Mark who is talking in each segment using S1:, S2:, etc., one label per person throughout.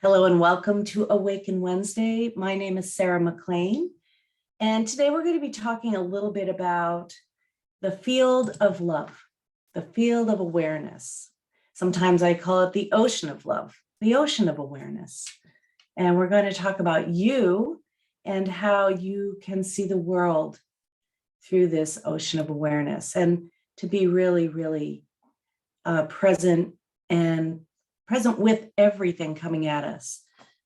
S1: Hello and welcome to Awaken Wednesday. My name is Sarah McLean, and today we're going to be talking a little bit about the field of love, the field of awareness. Sometimes I call it the ocean of love, the ocean of awareness. And we're going to talk about you and how you can see the world through this ocean of awareness and to be really present and present with everything coming at us.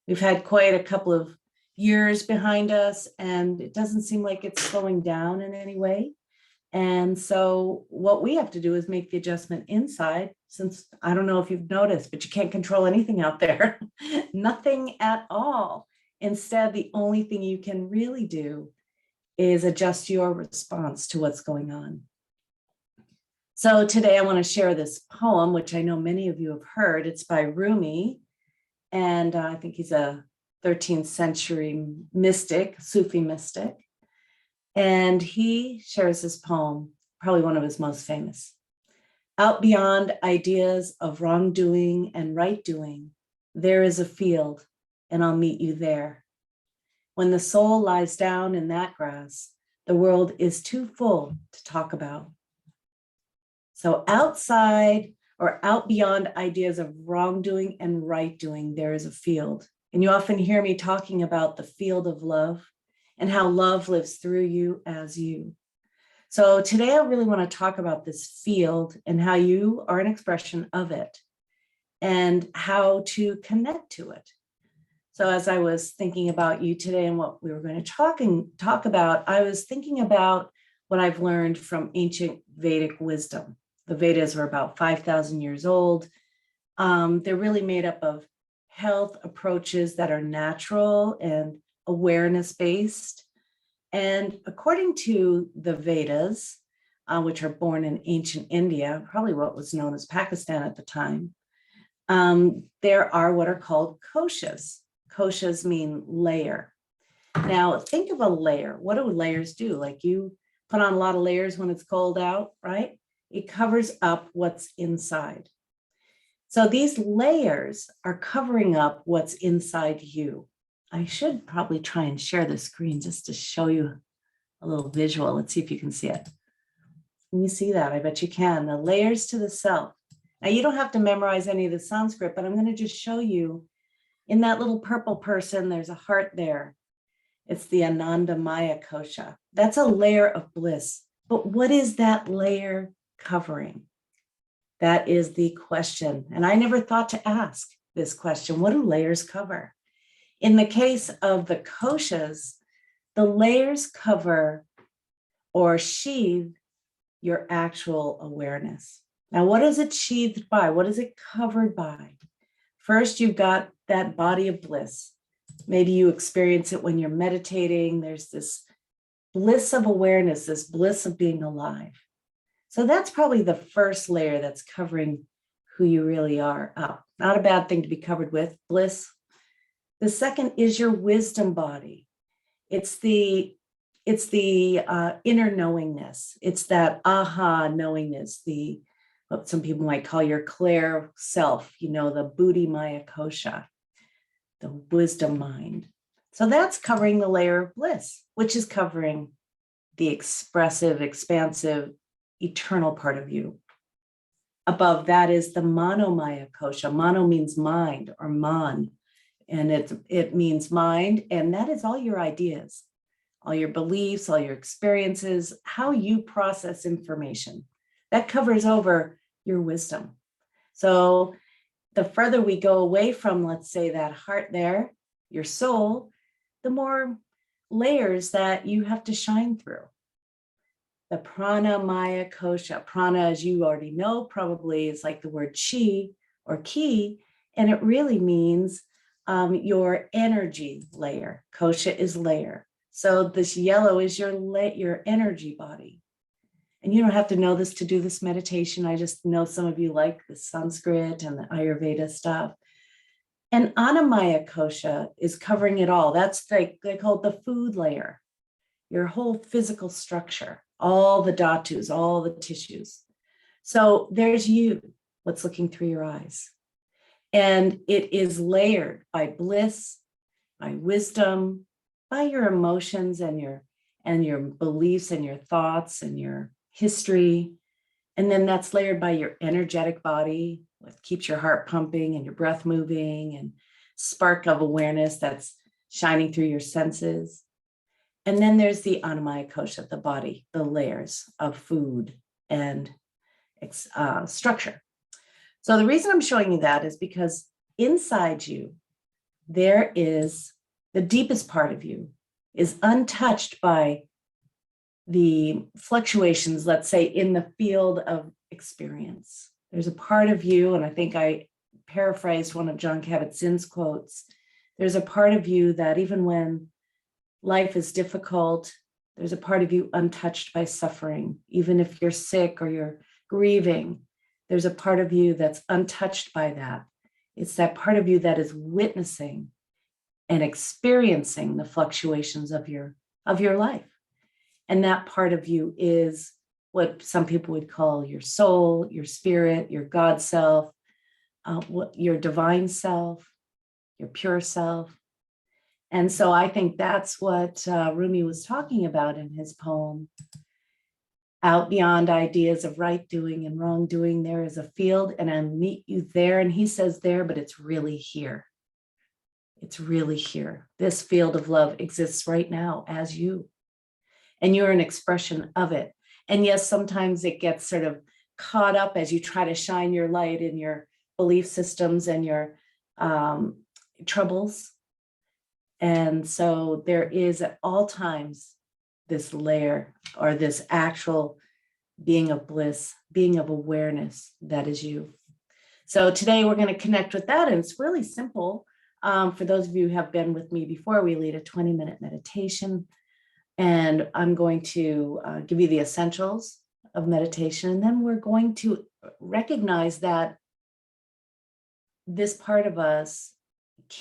S1: We've had quite a couple of years behind us, and it doesn't seem like it's slowing down in any way. And so what we have to do is make the adjustment inside, since I don't know if you've noticed, but you can't control anything out there, nothing at all. Instead, the only thing you can really do is adjust your response to what's going on. So today I want to share this poem, which I know many of you have heard. It's by Rumi, and I think he's a 13th century mystic, Sufi mystic. And he shares this poem, probably one of his most famous. Out beyond ideas of wrongdoing and right doing, there is a field, and I'll meet you there. When the soul lies down in that grass, the world is too full to talk about. So outside or out beyond ideas of wrongdoing and right doing, there is a field. And you often hear me talking about the field of love and how love lives through you as you. So today I really want to talk about this field and how you are an expression of it and how to connect to it. So as I was thinking about you today and what we were going to talk about, I was thinking about what I've learned from ancient Vedic wisdom. The Vedas are about 5,000 years old. They're really made up of health approaches that are natural and awareness-based. And according to the Vedas, which are born in ancient India, probably what was known as Pakistan at the time, there are what are called koshas. Koshas mean layer. Now, think of a layer. What do layers do? Like you put on a lot of layers when it's cold out, right? It covers up what's inside. So these layers are covering up what's inside you. I should probably try and share the screen just to show you a little visual. Let's see if you can see it. Can you see that? I bet you can. The layers to the self. Now you don't have to memorize any of the Sanskrit, but I'm going to just show you in that little purple person, there's a heart there. It's the Anandamaya kosha. That's a layer of bliss. But what is that layer covering? That is the question. And I never thought to ask this question. What do layers cover? In the case of the koshas, the layers cover or sheathe your actual awareness. Now, what is it sheathed by? What is it covered by? First, you've got that body of bliss. Maybe you experience it when you're meditating. There's this bliss of awareness, this bliss of being alive. So that's probably the first layer that's covering who you really are up. Not a bad thing to be covered with, bliss. The second is your wisdom body. It's the inner knowingness. It's that aha knowingness, what some people might call your clair self, the Buddhi Maya kosha, the wisdom mind. So that's covering the layer of bliss, which is covering the expressive, expansive, eternal part of you. Above that is the Manomaya kosha. Mano means mind or man, and it means mind, and that is all your ideas, all your beliefs, all your experiences, how you process information. That covers over your wisdom. So the further we go away from, let's say, that heart there, your soul, the more layers that you have to shine through. The prana maya kosha. Prana, as you already know, probably is like the word chi or ki, and it really means your energy layer. Kosha is layer. So this yellow is your energy body. And you don't have to know this to do this meditation. I just know some of you like the Sanskrit and the Ayurveda stuff. And Annamaya kosha is covering it all. That's they call it the food layer, your whole physical structure, all the dhatus, all the tissues. So there's you, what's looking through your eyes. And it is layered by bliss, by wisdom, by your emotions and your beliefs and your thoughts and your history. And then that's layered by your energetic body, what keeps your heart pumping and your breath moving, and spark of awareness that's shining through your senses. And then there's the Annamaya Kosha, the body, the layers of food and structure. So the reason I'm showing you that is because inside you, there is the deepest part of you is untouched by the fluctuations, let's say, in the field of experience. There's a part of you, and I think I paraphrased one of John Kabat-Zinn's quotes, there's a part of you that even when life is difficult, there's a part of you untouched by suffering. Even if you're sick or you're grieving, there's a part of you that's untouched by that. It's that part of you that is witnessing and experiencing the fluctuations of your life. And that part of you is what some people would call your soul, your spirit, your God self, your divine self, your pure self. And so I think that's what Rumi was talking about in his poem. Out beyond ideas of right doing and wrong doing, there is a field, and I meet you there. And he says there, but it's really here. It's really here. This field of love exists right now as you. And you're an expression of it. And yes, sometimes it gets sort of caught up as you try to shine your light in your belief systems and your troubles. And so there is at all times this layer or this actual being of bliss, being of awareness that is you. So today we're going to connect with that. And it's really simple. For those of you who have been with me before, we lead a 20-minute meditation. And I'm going to give you the essentials of meditation. And then we're going to recognize that this part of us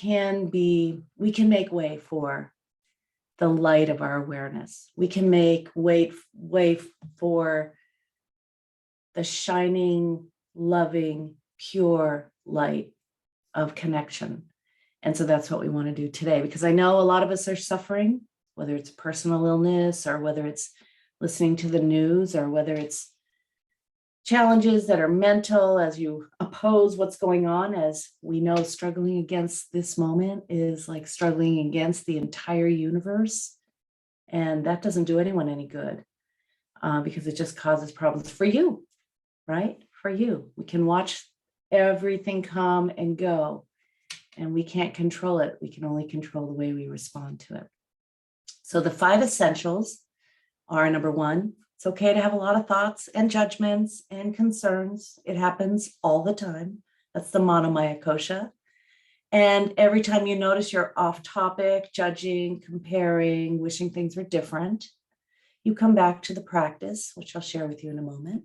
S1: we can make way for the light of our awareness. We can make way for the shining, loving, pure light of connection. And so that's what we want to do today, because I know a lot of us are suffering, whether it's personal illness or whether it's listening to the news or whether it's challenges that are mental as you oppose what's going on. As we know, struggling against this moment is like struggling against the entire universe. And that doesn't do anyone any good because it just causes problems for you, right? For you. We can watch everything come and go, and we can't control it. We can only control the way we respond to it. So the 5 essentials are: number 1, it's okay to have a lot of thoughts and judgments and concerns. It happens all the time. That's the Manomaya Kosha. And every time you notice you're off topic, judging, comparing, wishing things were different, you come back to the practice, which I'll share with you in a moment.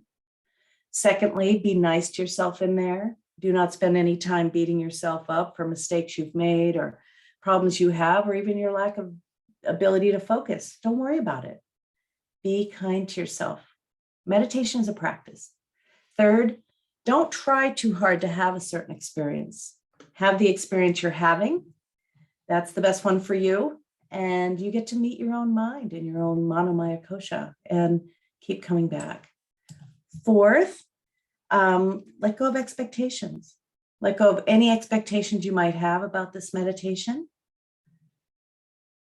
S1: Secondly, be nice to yourself in there. Do not spend any time beating yourself up for mistakes you've made or problems you have, or even your lack of ability to focus. Don't worry about it. Be kind to yourself. Meditation is a practice. Third, don't try too hard to have a certain experience. Have the experience you're having. That's the best one for you. And you get to meet your own mind and your own Manomaya Kosha and keep coming back. Fourth, let go of expectations. Let go of any expectations you might have about this meditation.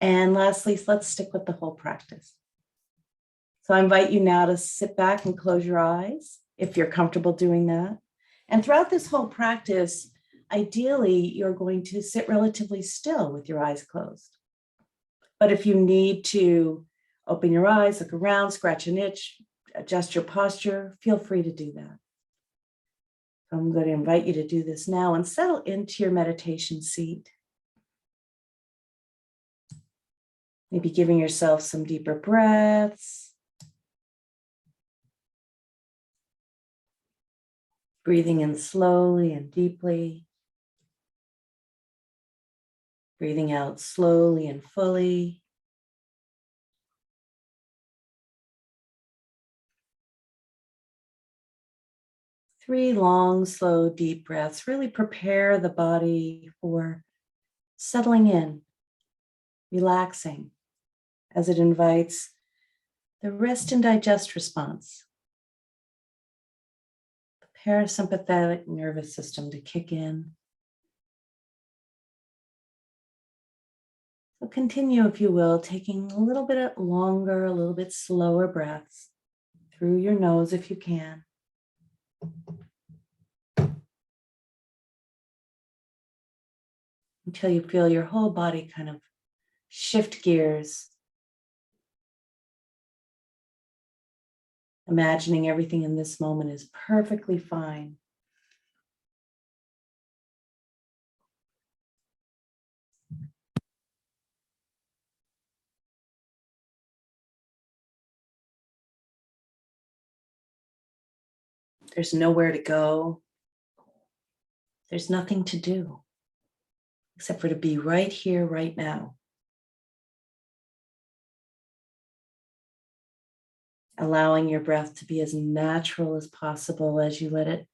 S1: And lastly, let's stick with the whole practice. So I invite you now to sit back and close your eyes if you're comfortable doing that. And throughout this whole practice, ideally, you're going to sit relatively still with your eyes closed. But if you need to open your eyes, look around, scratch an itch, adjust your posture, feel free to do that. So I'm going to invite you to do this now and settle into your meditation seat. Maybe giving yourself some deeper breaths. Breathing in slowly and deeply. Breathing out slowly and fully. 3 long, slow, deep breaths really prepare the body for settling in, relaxing, as it invites the rest and digest response, the parasympathetic nervous system to kick in. So continue, if you will, taking a little bit longer, a little bit slower breaths through your nose if you can. Until you feel your whole body kind of shift gears, imagining everything in this moment is perfectly fine. There's nowhere to go. There's nothing to do except for to be right here, right now. Allowing your breath to be as natural as possible as you let it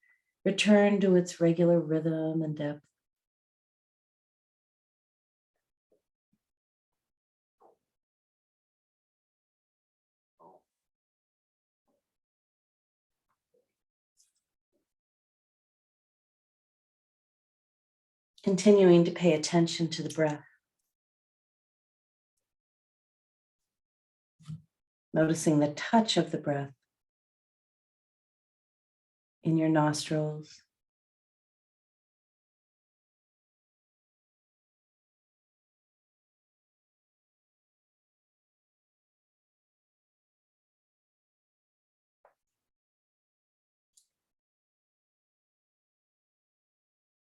S1: return to its regular rhythm and depth. Continuing to pay attention to the breath. Noticing the touch of the breath in your nostrils.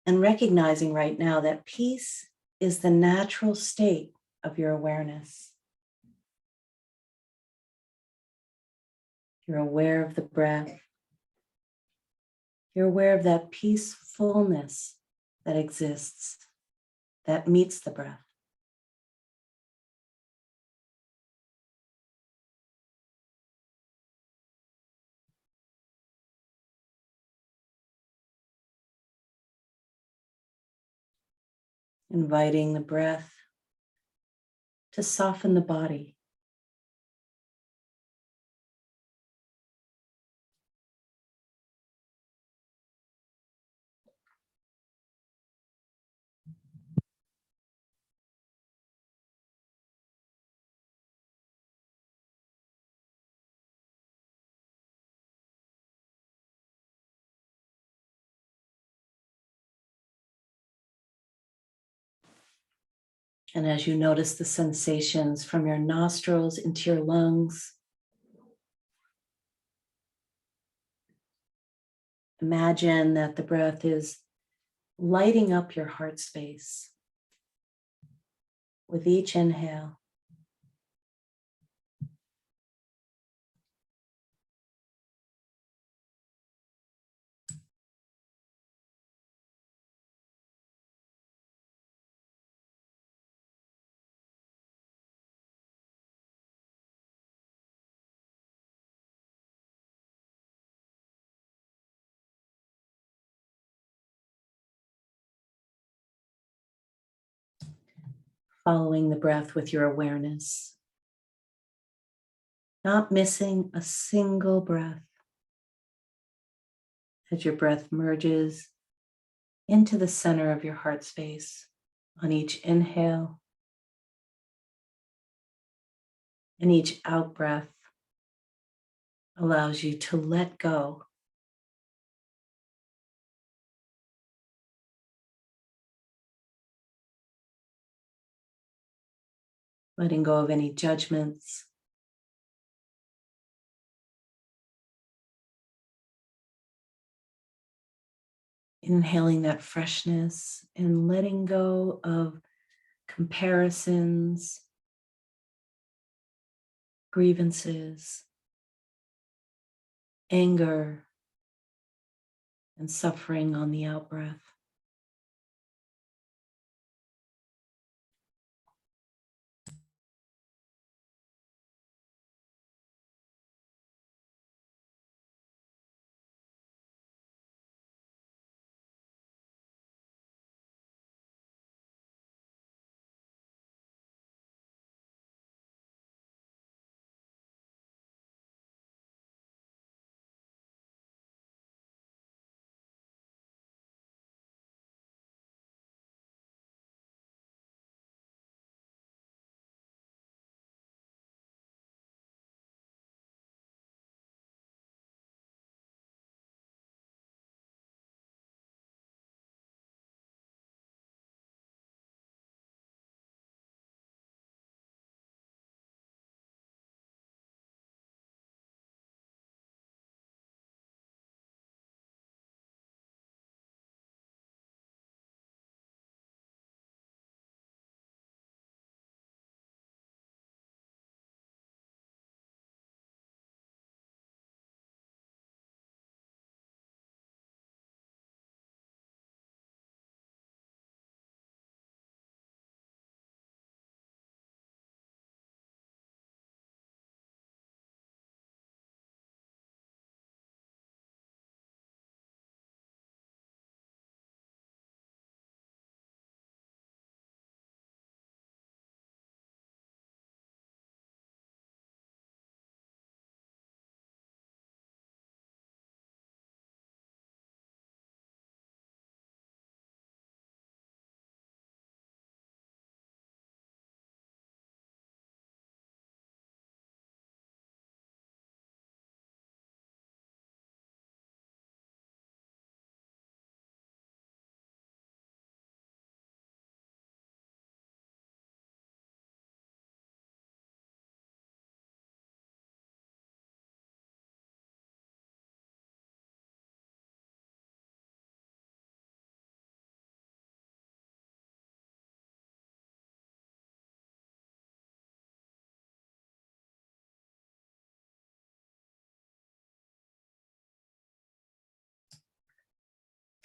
S1: And recognizing right now that peace is the natural state of your awareness. You're aware of the breath. You're aware of that peacefulness that exists, that meets the breath. Inviting the breath to soften the body. And as you notice the sensations from your nostrils into your lungs, imagine that the breath is lighting up your heart space with each inhale. Following the breath with your awareness, not missing a single breath as your breath merges into the center of your heart space on each inhale, and each out breath allows you to let go. Letting go of any judgments. Inhaling that freshness and letting go of comparisons, grievances, anger, and suffering on the out breath.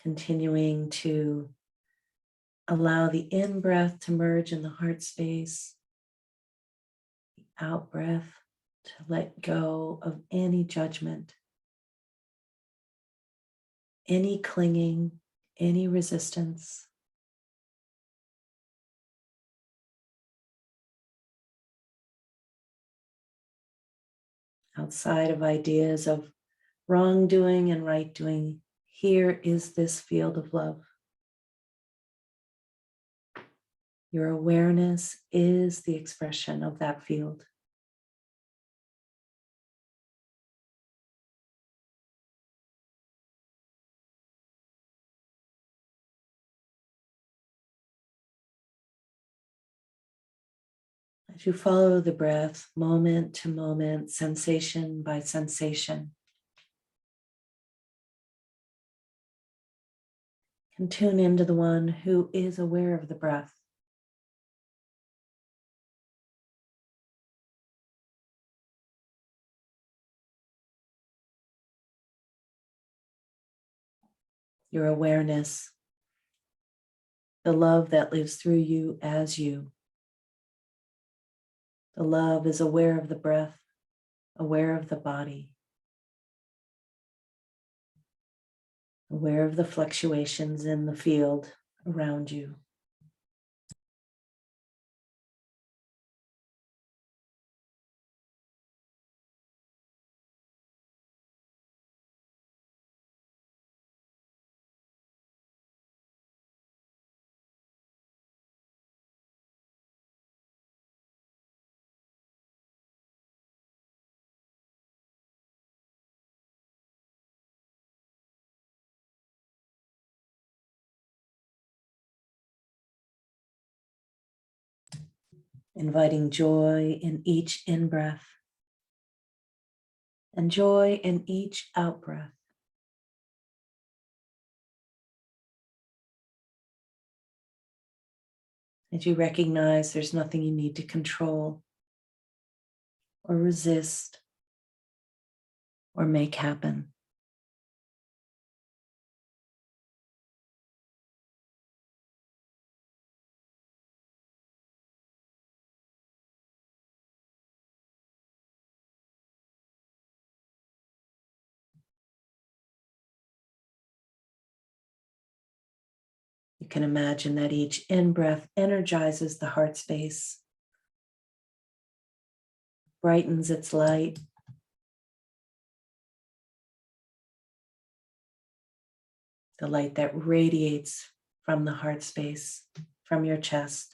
S1: Continuing to allow the in-breath to merge in the heart space, the out-breath to let go of any judgment, any clinging, any resistance. Outside of ideas of wrongdoing and right doing, here is this field of love. Your awareness is the expression of that field. As you follow the breath, moment to moment, sensation by sensation, can tune into the one who is aware of the breath. Your awareness, the love that lives through you as you. The love is aware of the breath, aware of the body, aware of the fluctuations in the field around you. Inviting joy in each in-breath and joy in each out-breath. As you recognize there's nothing you need to control or resist or make happen. You can imagine that each in-breath energizes the heart space, brightens its light, the light that radiates from the heart space, from your chest.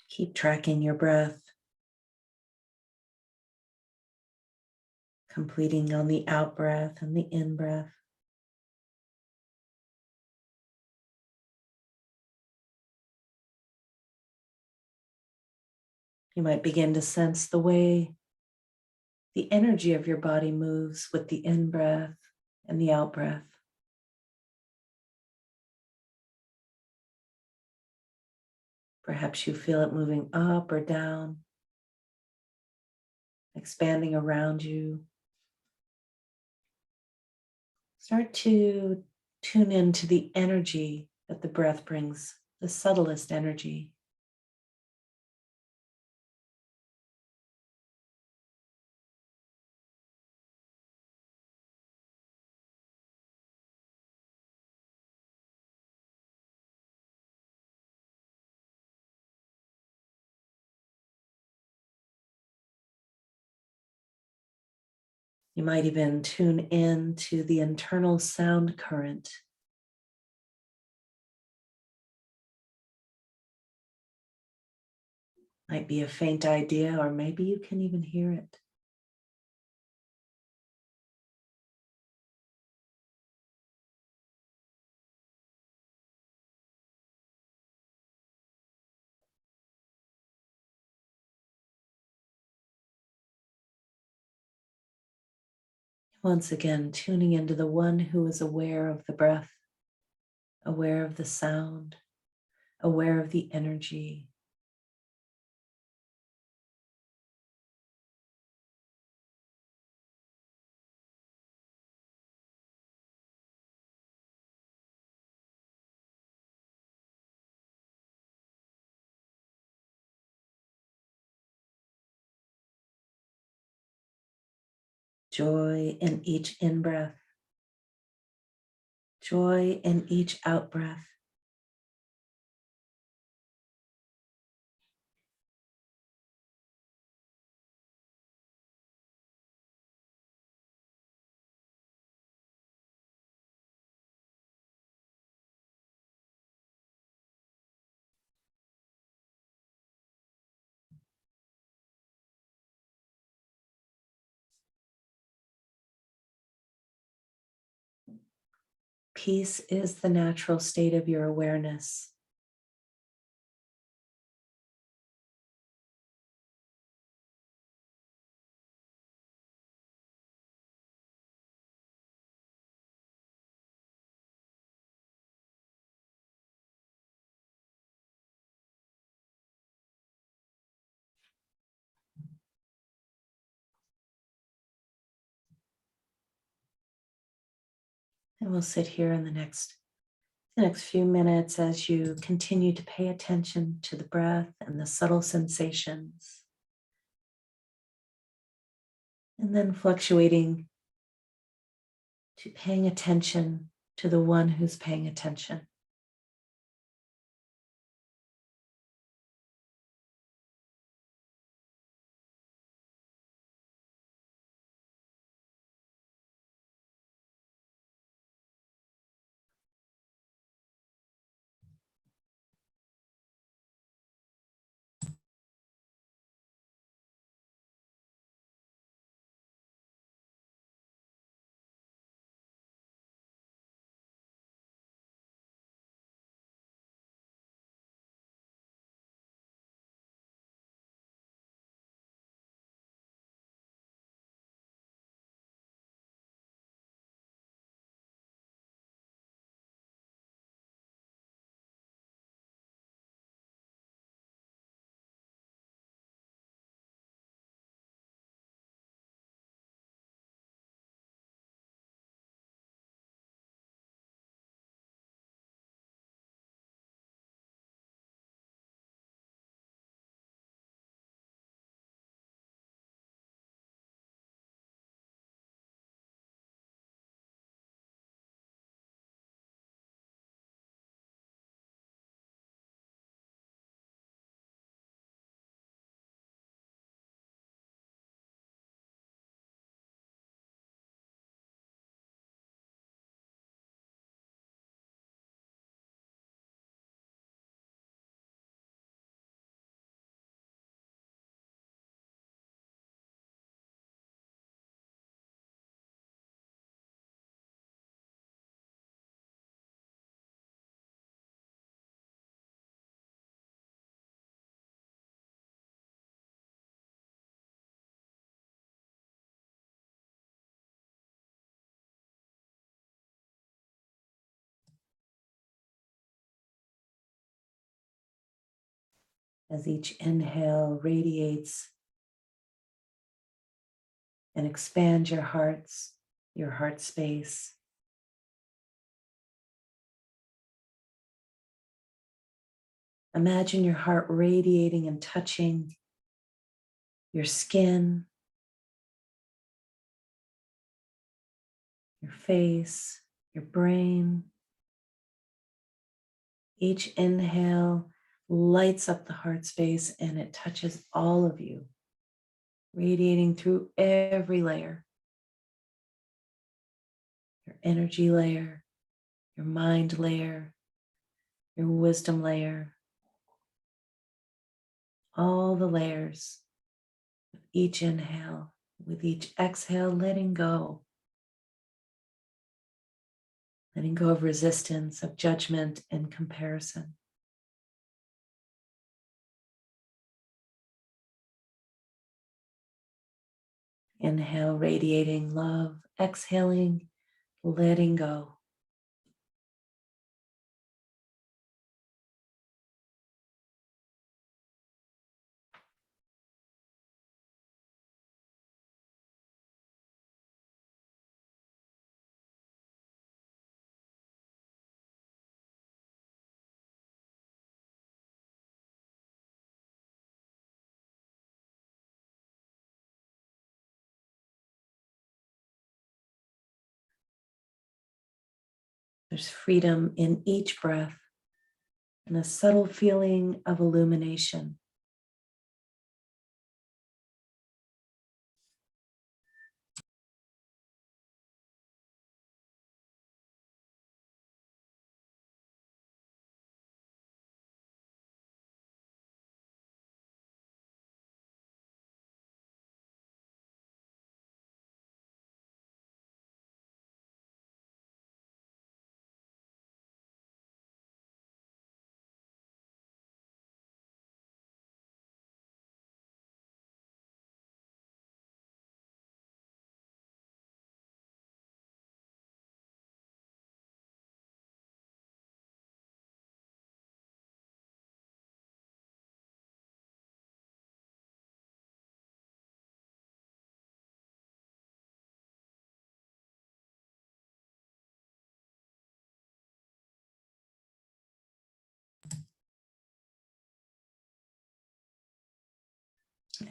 S1: Keep tracking your breath, completing on the out breath and the in breath. You might begin to sense the way the energy of your body moves with the in breath and the out breath. Perhaps you feel it moving up or down, expanding around you. Start to tune into the energy that the breath brings, the subtlest energy. You might even tune in to the internal sound current. Might be a faint idea, or maybe you can even hear it. Once again, tuning into the one who is aware of the breath, aware of the sound, aware of the energy. Joy in each in-breath, joy in each out-breath. Peace is the natural state of your awareness. And we'll sit here in the next few minutes as you continue to pay attention to the breath and the subtle sensations. And then fluctuating to paying attention to the one who's paying attention. As each inhale radiates and expands your heart space. Imagine your heart radiating and touching your skin, your face, your brain. Each inhale lights up the heart space and it touches all of you, radiating through every layer. Your energy layer, your mind layer, your wisdom layer, all the layers of each inhale. With each exhale, letting go of resistance, of judgment and comparison. Inhale, radiating love. Exhaling, letting go. There's freedom in each breath and a subtle feeling of illumination.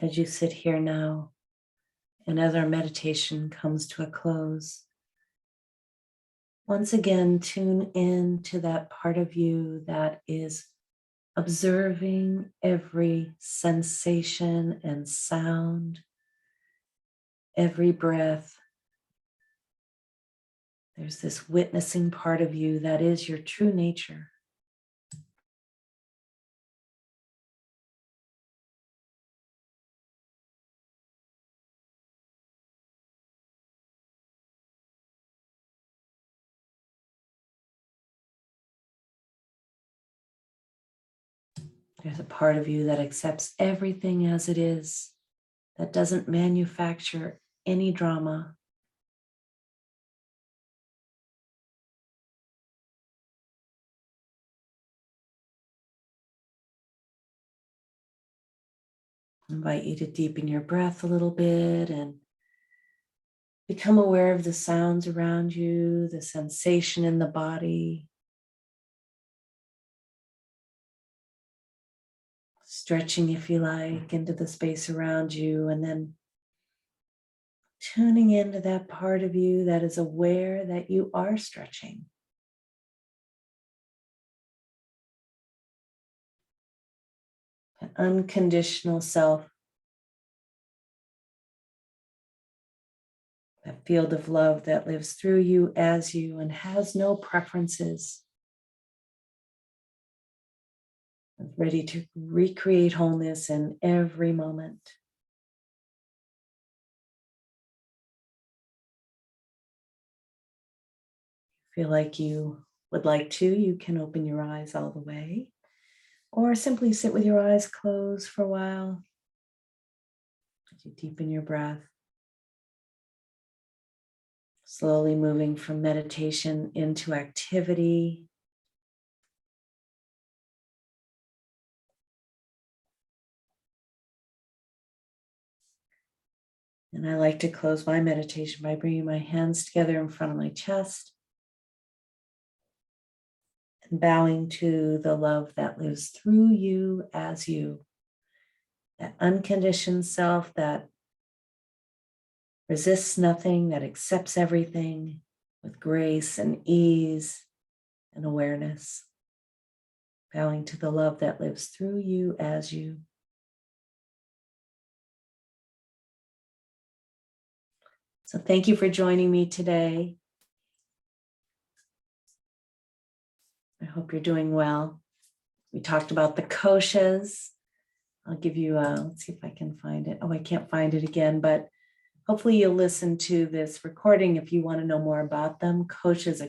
S1: As you sit here now, and as our meditation comes to a close, once again, tune in to that part of you that is observing every sensation and sound, every breath. There's this witnessing part of you that is your true nature. There's a part of you that accepts everything as it is, that doesn't manufacture any drama. I invite you to deepen your breath a little bit and become aware of the sounds around you, the sensation in the body. Stretching, if you like, into the space around you, and then tuning into that part of you that is aware that you are stretching. An unconditional self, that field of love that lives through you, as you, and has no preferences. Ready to recreate wholeness in every moment. Feel like you would like to, you can open your eyes all the way, or simply sit with your eyes closed for a while as you deepen your breath. Slowly moving from meditation into activity. And I like to close my meditation by bringing my hands together in front of my chest and bowing to the love that lives through you as you, that unconditioned self that resists nothing, that accepts everything with grace and ease and awareness. Bowing to the love that lives through you as you. So thank you for joining me today. I hope you're doing well. We talked about the koshas. I'll give you let's see if I can find it. Oh, I can't find it again, but hopefully you'll listen to this recording if you want to know more about them. Koshas, a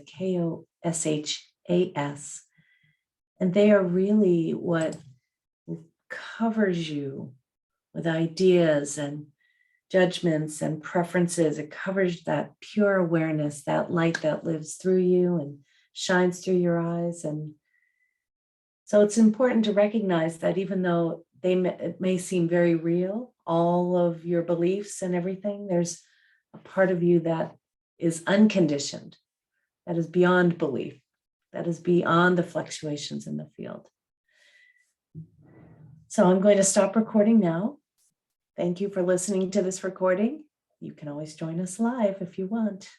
S1: Koshas. And they are really what covers you with ideas and judgments and preferences. It covers that pure awareness, that light that lives through you and shines through your eyes. And so it's important to recognize that even though it may seem very real, all of your beliefs and everything, there's a part of you that is unconditioned, that is beyond belief, that is beyond the fluctuations in the field. So I'm going to stop recording now. Thank you for listening to this recording. You can always join us live if you want.